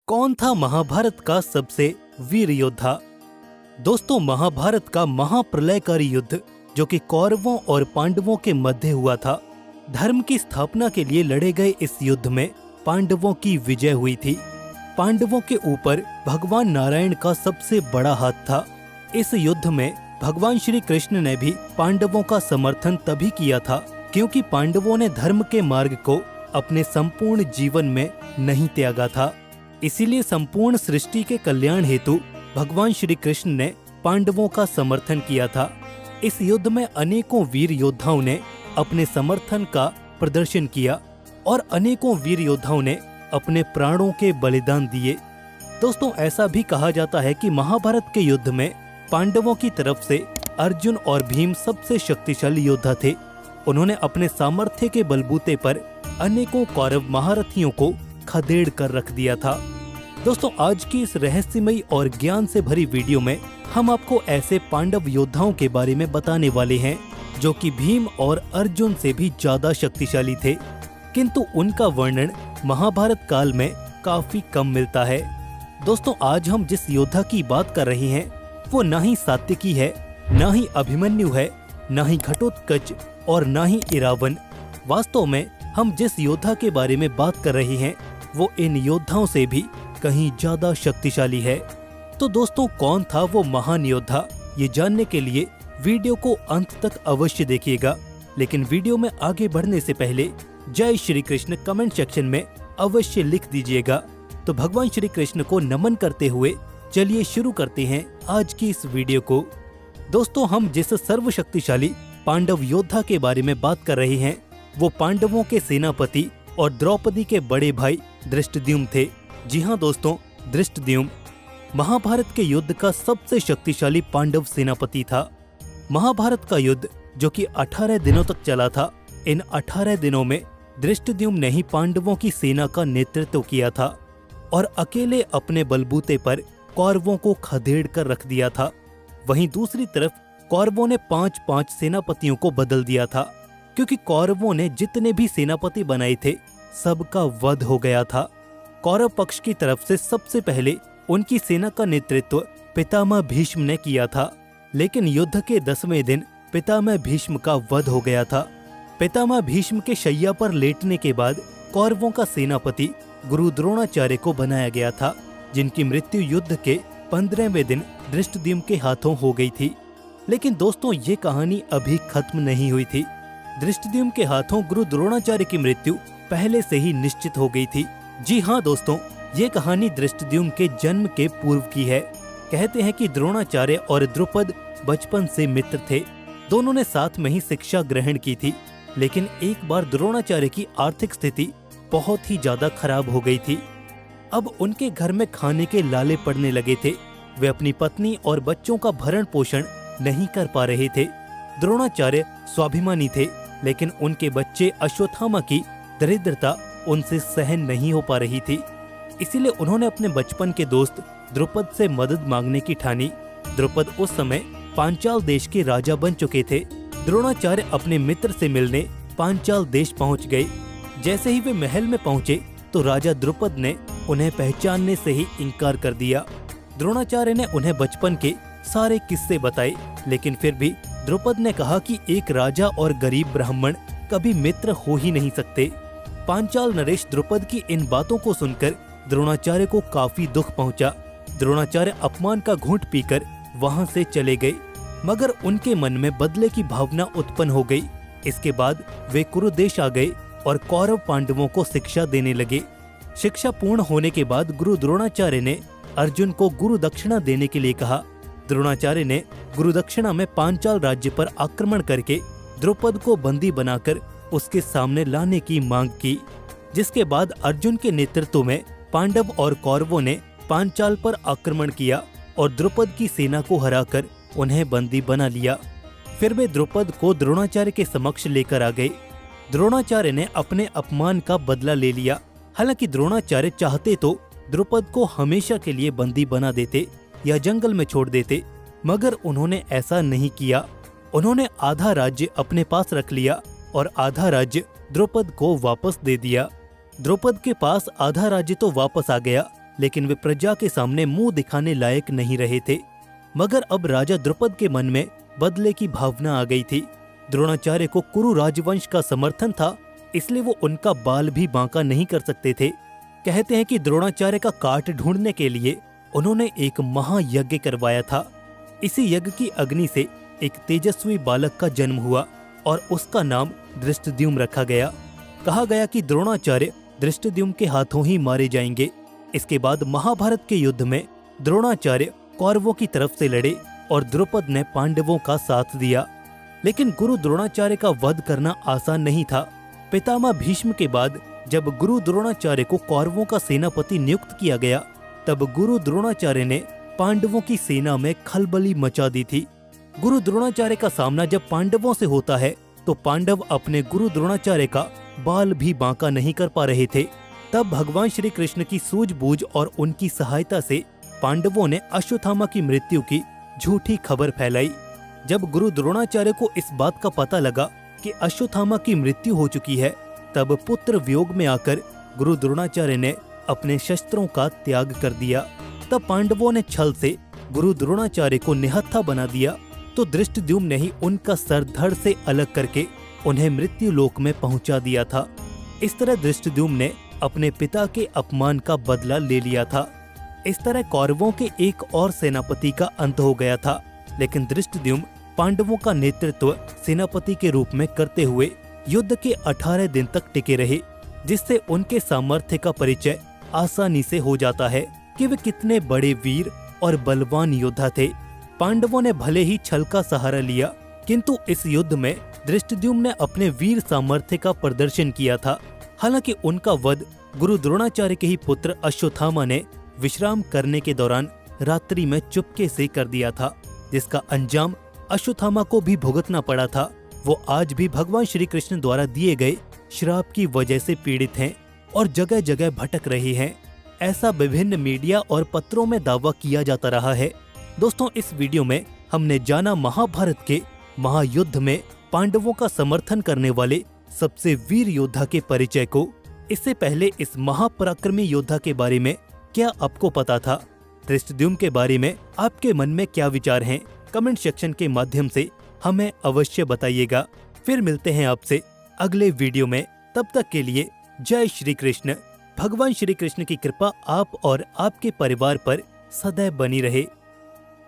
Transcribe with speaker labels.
Speaker 1: कौन था महाभारत का सबसे वीर योद्धा? दोस्तों, महाभारत का महाप्रलयकारी युद्ध जो कि कौरवों और पांडवों के मध्य हुआ था, धर्म की स्थापना के लिए लड़े गए इस युद्ध में पांडवों की विजय हुई थी। पांडवों के ऊपर भगवान नारायण का सबसे बड़ा हाथ था। इस युद्ध में भगवान श्री कृष्ण ने भी पांडवों का समर्थन तभी किया था क्योंकि पांडवों ने धर्म के मार्ग को अपने संपूर्ण जीवन में नहीं त्यागा था। इसीलिए संपूर्ण सृष्टि के कल्याण हेतु भगवान श्री कृष्ण ने पांडवों का समर्थन किया था। इस युद्ध में अनेकों वीर योद्धाओं ने अपने समर्थन का प्रदर्शन किया और अनेकों वीर योद्धाओं ने अपने प्राणों के बलिदान दिए। दोस्तों, ऐसा भी कहा जाता है कि महाभारत के युद्ध में पांडवों की तरफ से अर्जुन और भीम सबसे शक्तिशाली योद्धा थे। उन्होंने अपने सामर्थ्य के बलबूते पर अनेकों कौरव महारथियों को खदेड़ कर रख दिया था। दोस्तों, आज की इस रहस्यमयी और ज्ञान से भरी वीडियो में हम आपको ऐसे पांडव योद्धाओं के बारे में बताने वाले हैं जो कि भीम और अर्जुन से भी ज्यादा शक्तिशाली थे, किंतु उनका वर्णन महाभारत काल में काफी कम मिलता है। दोस्तों, आज हम जिस योद्धा की बात कर रहे हैं वो ना ही सात्यकी है, ना ही अभिमन्यु है, ना ही घटोत्कच और ना ही इरावन। वास्तव में हम जिस योद्धा के बारे में बात कर रहे हैं वो इन योद्धाओं से भी कहीं ज्यादा शक्तिशाली है। तो दोस्तों, कौन था वो महान योद्धा? ये जानने के लिए वीडियो को अंत तक अवश्य देखिएगा। लेकिन वीडियो में आगे बढ़ने से पहले जय श्री कृष्ण कमेंट सेक्शन में अवश्य लिख दीजिएगा। तो भगवान श्री कृष्ण को नमन करते हुए चलिए शुरू करते हैं आज की इस वीडियो को। दोस्तों, हम जिस सर्वशक्तिशाली पांडव योद्धा के बारे में बात कर रहे हैं वो पांडवों के सेनापति और द्रौपदी के बड़े भाई धृष्टद्युम्न थे। जी हाँ दोस्तों, धृष्टद्युम्न महाभारत के युद्ध का सबसे शक्तिशाली पांडव सेनापति था। महाभारत का युद्ध जो कि 18 दिनों तक चला था, इन 18 दिनों में धृष्टद्युम्न ने ही पांडवों की सेना का नेतृत्व किया था और अकेले अपने बलबूते पर कौरवों को खदेड़ कर रख दिया था। वहीं दूसरी तरफ कौरवों ने 5-5 सेनापतियों को बदल दिया था क्योंकि कौरवों ने जितने भी सेनापति बनाए थे सबका वध हो गया था। कौरव पक्ष की तरफ से सबसे पहले उनकी सेना का नेतृत्व पितामह भीष्म ने किया था, लेकिन युद्ध के 10वें दिन पितामह भीष्म का वध हो गया था। पितामह भीष्म के शैया पर लेटने के बाद कौरवों का सेनापति गुरु द्रोणाचार्य को बनाया गया था, जिनकी मृत्यु युद्ध के 15वें दिन धृष्टद्युम्न के हाथों हो गई थी। लेकिन दोस्तों, ये कहानी अभी खत्म नहीं हुई थी। धृष्टद्युम्न के हाथों गुरु द्रोणाचार्य की मृत्यु पहले से ही निश्चित हो गई थी। जी हाँ दोस्तों, ये कहानी धृष्टद्युम्न के जन्म के पूर्व की है। कहते हैं कि द्रोणाचार्य और द्रुपद बचपन से मित्र थे। दोनों ने साथ में ही शिक्षा ग्रहण की थी, लेकिन एक बार द्रोणाचार्य की आर्थिक स्थिति बहुत ही ज्यादा खराब हो गई थी। अब उनके घर में खाने के लाले पड़ने लगे थे। वे अपनी पत्नी और बच्चों का भरण पोषण नहीं कर पा रहे थे। द्रोणाचार्य स्वाभिमानी थे, लेकिन उनके बच्चे अश्वत्थामा की दरिद्रता उनसे सहन नहीं हो पा रही थी। इसीलिए उन्होंने अपने बचपन के दोस्त द्रुपद से मदद मांगने की ठानी। द्रुपद उस समय पांचाल देश के राजा बन चुके थे। द्रोणाचार्य अपने मित्र से मिलने पांचाल देश पहुंच गए। जैसे ही वे महल में पहुंचे तो राजा द्रुपद ने उन्हें पहचानने से ही इनकार कर दिया। द्रोणाचार्य ने उन्हें बचपन के सारे किस्से बताए, लेकिन फिर भी द्रुपद ने कहा कि एक राजा और गरीब ब्राह्मण कभी मित्र हो ही नहीं सकते। पांचाल नरेश द्रुपद की इन बातों को सुनकर द्रोणाचार्य को काफी दुख पहुंचा। द्रोणाचार्य अपमान का घूंट पीकर वहां से चले गए, मगर उनके मन में बदले की भावना उत्पन्न हो गई। इसके बाद वे कुरुदेश आ गए और कौरव पांडवों को शिक्षा देने लगे। शिक्षा पूर्ण होने के बाद गुरु द्रोणाचार्य ने अर्जुन को गुरु दक्षिणा देने के लिए कहा। द्रोणाचार्य ने गुरु दक्षिणा में पांचाल राज्य पर आक्रमण करके द्रुपद को बंदी बनाकर उसके सामने लाने की मांग की, जिसके बाद अर्जुन के नेतृत्व में पांडव और कौरवों ने पांचाल पर आक्रमण किया और द्रुपद की सेना को हराकर उन्हें बंदी बना लिया। फिर वे द्रुपद को द्रोणाचार्य के समक्ष लेकर आ गए। द्रोणाचार्य ने अपने अपमान का बदला ले लिया। हालांकि द्रोणाचार्य चाहते तो द्रुपद को हमेशा के लिए बंदी बना देते या जंगल में छोड़ देते, मगर उन्होंने ऐसा नहीं किया। उन्होंने आधा राज्य अपने पास रख लिया और आधा राज्य द्रुपद को वापस दे दिया। द्रुपद के पास आधा राज्य तो वापस आ गया, लेकिन वे प्रजा के सामने मुंह दिखाने लायक नहीं रहे थे। मगर अब राजा द्रुपद के मन में बदले की भावना आ गई थी। द्रोणाचार्य को कुरु राजवंश का समर्थन था, इसलिए वो उनका बाल भी बांका नहीं कर सकते थे। कहते हैं कि द्रोणाचार्य का काट ढूंढने के लिए उन्होंने एक महायज्ञ करवाया था। इसी यज्ञ की अग्नि से एक तेजस्वी बालक का जन्म हुआ और उसका नाम धृष्टद्युम्न रखा गया। कहा गया कि द्रोणाचार्य धृष्टद्युम्न के हाथों ही मारे जाएंगे। इसके बाद महाभारत के युद्ध में द्रोणाचार्य कौरवों की तरफ से लड़े और द्रुपद ने पांडवों का साथ दिया। लेकिन गुरु द्रोणाचार्य का वध करना आसान नहीं था। पितामह भीष्म के बाद जब गुरु द्रोणाचार्य को कौरवों का सेनापति नियुक्त किया गया, तब गुरु द्रोणाचार्य ने पांडवों की सेना में खलबली मचा दी थी। गुरु द्रोणाचार्य का सामना जब पांडवों से होता है तो पांडव अपने गुरु द्रोणाचार्य का बाल भी बांका नहीं कर पा रहे थे। तब भगवान श्री कृष्ण की सूझबूझ और उनकी सहायता से पांडवों ने अश्वत्थामा की मृत्यु की झूठी खबर फैलाई। जब गुरु द्रोणाचार्य को इस बात का पता लगा कि अश्वत्थामा की मृत्यु हो चुकी है, तब पुत्र वियोग में आकर गुरु द्रोणाचार्य ने अपने शस्त्रों का त्याग कर दिया। तब पांडवों ने छल से गुरु द्रोणाचार्य को निहत्था बना दिया, तो धृष्टद्युम्न ने ही उनका सर धड़ से अलग करके उन्हें मृत्यु लोक में पहुंचा दिया था। इस तरह धृष्टद्युम्न ने अपने पिता के अपमान का बदला ले लिया था। इस तरह कौरवों के एक और सेनापति का अंत हो गया था। लेकिन धृष्टद्युम्न पांडवों का नेतृत्व सेनापति के रूप में करते हुए युद्ध के 18 दिन तक टिके रहे, जिससे उनके सामर्थ्य का परिचय आसानी से हो जाता है कि वे कितने बड़े वीर और बलवान योद्धा थे। पांडवों ने भले ही छल का सहारा लिया, किंतु इस युद्ध में धृष्टद्युम्न ने अपने वीर सामर्थ्य का प्रदर्शन किया था। हालांकि उनका वध गुरु द्रोणाचार्य के ही पुत्र अश्वत्थामा ने विश्राम करने के दौरान रात्रि में चुपके से कर दिया था, जिसका अंजाम अश्वत्थामा को भी भुगतना पड़ा था। वो आज भी भगवान श्री कृष्ण द्वारा दिए गए श्राप की वजह से पीड़ित हैं और जगह जगह भटक रहे हैं। ऐसा विभिन्न मीडिया और पत्रों में दावा किया जाता रहा है। दोस्तों, इस वीडियो में हमने जाना महाभारत के महायुद्ध में पांडवों का समर्थन करने वाले सबसे वीर योद्धा के परिचय को। इससे पहले इस महापराक्रमी योद्धा के बारे में क्या आपको पता था? धृष्टद्युम्न के बारे में आपके मन में क्या विचार हैं? कमेंट सेक्शन के माध्यम से हमें अवश्य बताइएगा। फिर मिलते हैं आपसे अगले वीडियो में। तब तक के लिए जय श्री कृष्ण। भगवान श्री कृष्ण की कृपा आप और आपके परिवार पर सदैव बनी रहे।